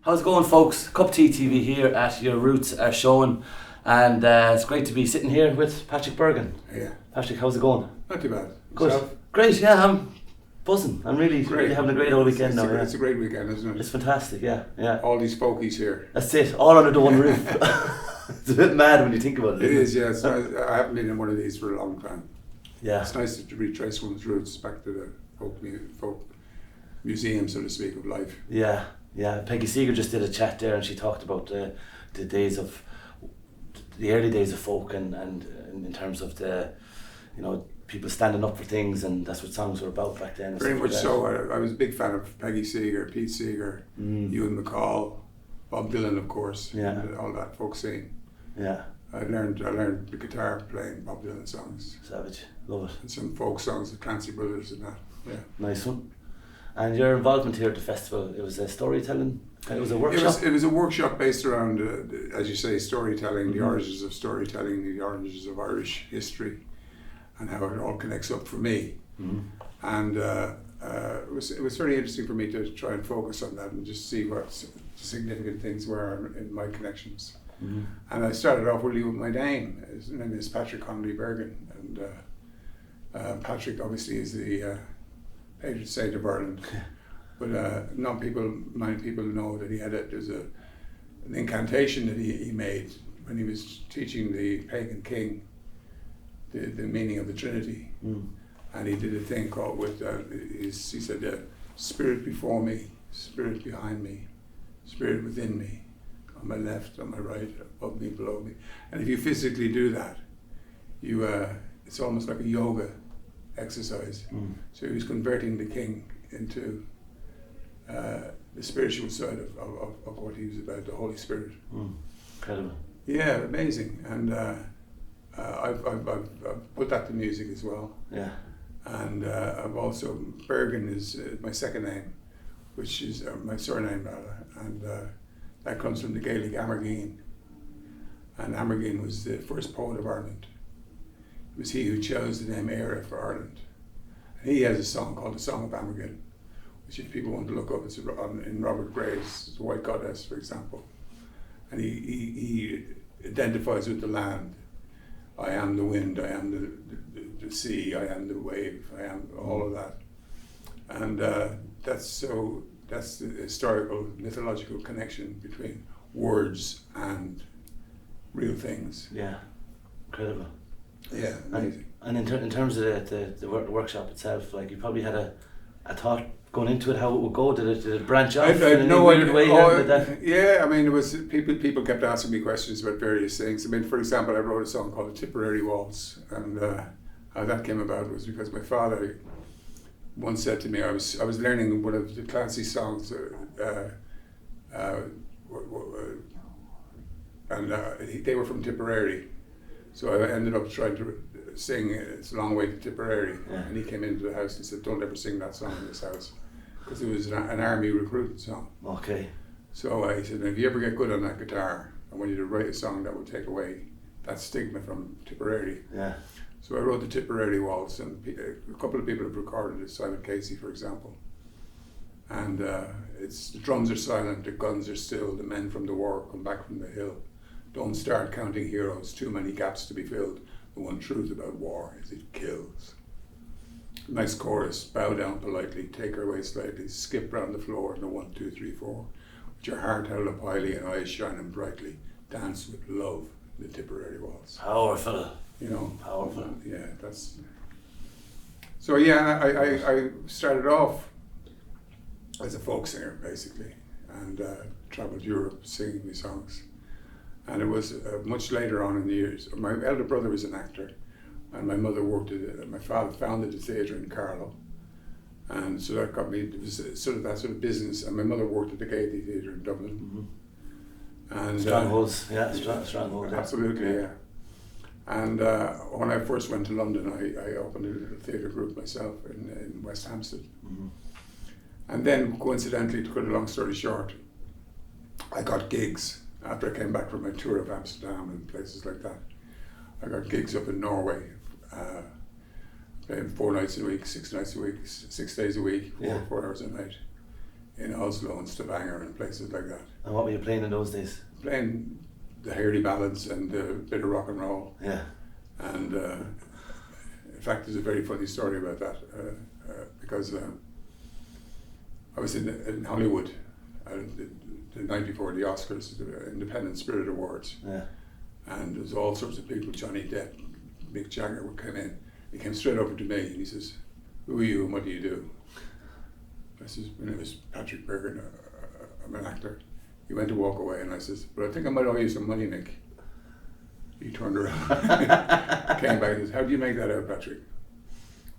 How's it going, folks? Cuppa Tea TV here at Your Roots Are Showing, and it's great to be sitting here with Patrick Bergin. Yeah. Patrick, how's it going? Not too bad. Good. Yourself? Great, yeah, I'm buzzing. I'm really having a great old weekend now. It's a great weekend, isn't it? It's fantastic, yeah. All these folkies here. That's it, all under the one roof. It's a bit mad when you think about it. It is, yeah. It's nice. I haven't been in one of these for a long time. Yeah. It's nice to retrace one's roots back to the folk museum, so to speak, of life. Yeah. Peggy Seeger just did a chat there, and she talked about the days of the early days of folk, and in terms of the, people standing up for things, and that's what songs were about back then. Very much so. I was a big fan of Peggy Seeger, Pete Seeger, Ewan McCall, Bob Dylan, of course, and all that folk scene. Yeah. I learned the guitar playing Bob Dylan songs. Savage, love it. And some folk songs, the Clancy Brothers and that. Yeah. Nice one. And your involvement here at the festival, it was a storytelling, it was a workshop? It was a workshop based around, as you say, storytelling, the origins of storytelling, the origins of Irish history, and how it all connects up for me. And it was very interesting for me to try and focus on that and just see what significant things were in my connections. And I started off really with my name. His name is Patrick Connolly Bergin, and Patrick obviously is the patron saint of Ireland, but many people know that there's an incantation that he made when he was teaching the pagan king the meaning of the Trinity, and he did a thing called he said, "Spirit before me, Spirit behind me, Spirit within me, on my left, on my right, above me, below me." And if you physically do that, it's almost like a yoga exercise. So he was converting the king into the spiritual side of what he was about, the Holy Spirit. Incredible. Yeah, amazing. And I've put that to music as well. Yeah. And I've also, Bergin is my second name, which is my surname rather, and that comes from the Gaelic Amergin. And Amergin was the first poet of Ireland. It was he who chose the name Éire for Ireland. And he has a song called The Song of Amergin, which if people want to look up, it's in Robert Gray's The White Goddess, for example. And he identifies with the land. I am the wind, I am the sea, I am the wave, I am all of that. And that's the historical, mythological connection between words and real things. Yeah, incredible. Yeah, amazing. And in terms of the workshop itself, like, you probably had a thought going into it how it would go. Did it branch off in a weird way? Yeah, I mean, it was people kept asking me questions about various things. I mean, for example, I wrote a song called Tipperary Waltz, and how that came about was because my father once said to me, I was learning one of the Clancy songs, and they were from Tipperary. So I ended up trying to sing It's a Long Way to Tipperary, and he came into the house and said, "Don't ever sing that song in this house," because it was an army recruiting song. Okay. So I said, "If you ever get good on that guitar, I want you to write a song that will take away that stigma from Tipperary." Yeah. So I wrote the Tipperary Waltz, and a couple of people have recorded it, Simon Casey, for example. And it's the drums are silent, the guns are still, the men from the war come back from the hill. Don't start counting heroes, too many gaps to be filled. The one truth about war is it kills. Nice chorus, bow down politely, take her way slightly, skip round the floor in the 1, 2, 3, 4. With your heart held up highly and eyes shining brightly, dance with love, the Tipperary Waltz. Powerful. Powerful. Yeah, that's... So yeah, I started off as a folk singer, basically, and travelled Europe singing these songs. And it was much later on in the years. My elder brother was an actor, and my mother worked at it. My father founded a theatre in Carlow, and so that got me. It was sort of that sort of business. And my mother worked at the Gaiety Theatre in Dublin. And strongholds, strongholds. Absolutely, yeah. And when I first went to London, I opened a little theatre group myself in West Hampstead. And then, coincidentally, to cut a long story short, I got gigs. After I came back from my tour of Amsterdam and places like that, I got gigs up in Norway, playing 4 nights a week, 6 nights a week, 6 days a week, 4 hours a night in Oslo and Stavanger and places like that. And what were you playing in those days? Playing the Hairy ballads and a bit of rock and roll. Yeah. And in fact, there's a very funny story about that because I was in Hollywood the night before the Oscars, the Independent Spirit Awards. Yeah. And there's all sorts of people, Johnny Depp, Mick Jagger would come in. He came straight over to me and he says, "Who are you and what do you do?" I says, "My name is Patrick Bergin, I'm an actor." He went to walk away and I says, "But I think I might owe you some money, Nick." He turned around, came back and says, "How do you make that out, Patrick?"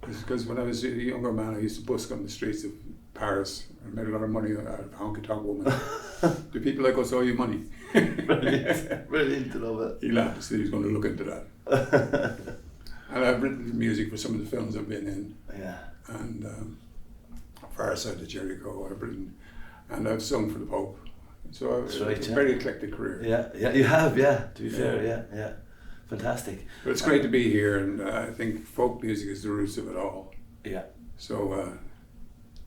I says, "Because when I was a younger man, I used to busk on the streets of Paris and made a lot of money out of honky-tonk women. Do people like us owe you money?" Brilliant. Brilliant to know that. He laughed and said he was going to look into that. And I've written music for some of the films I've been in. Yeah. And Far Side of Jericho, I've written, and I've sung for the Pope. So it's a very eclectic career. Yeah, you have, to be fair, yeah. Fantastic. But it's great to be here, and I think folk music is the roots of it all. Yeah. So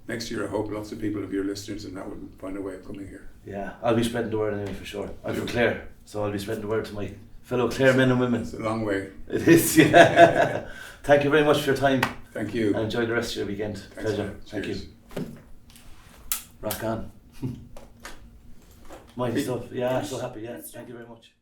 next year I hope lots of people of your listeners and that would find a way of coming here. Yeah, I'll be spreading the word anyway for sure. I'm from Clare, so I'll be spreading the word to my fellow Clare men and women. It's a long way. It is, yeah. Thank you very much for your time. Thank you. And enjoy the rest of your weekend. Thanks, Pleasure. man. Thank Cheers. you. Rock on. My stuff. Yeah, I'm so happy. Yeah. Thank you very much.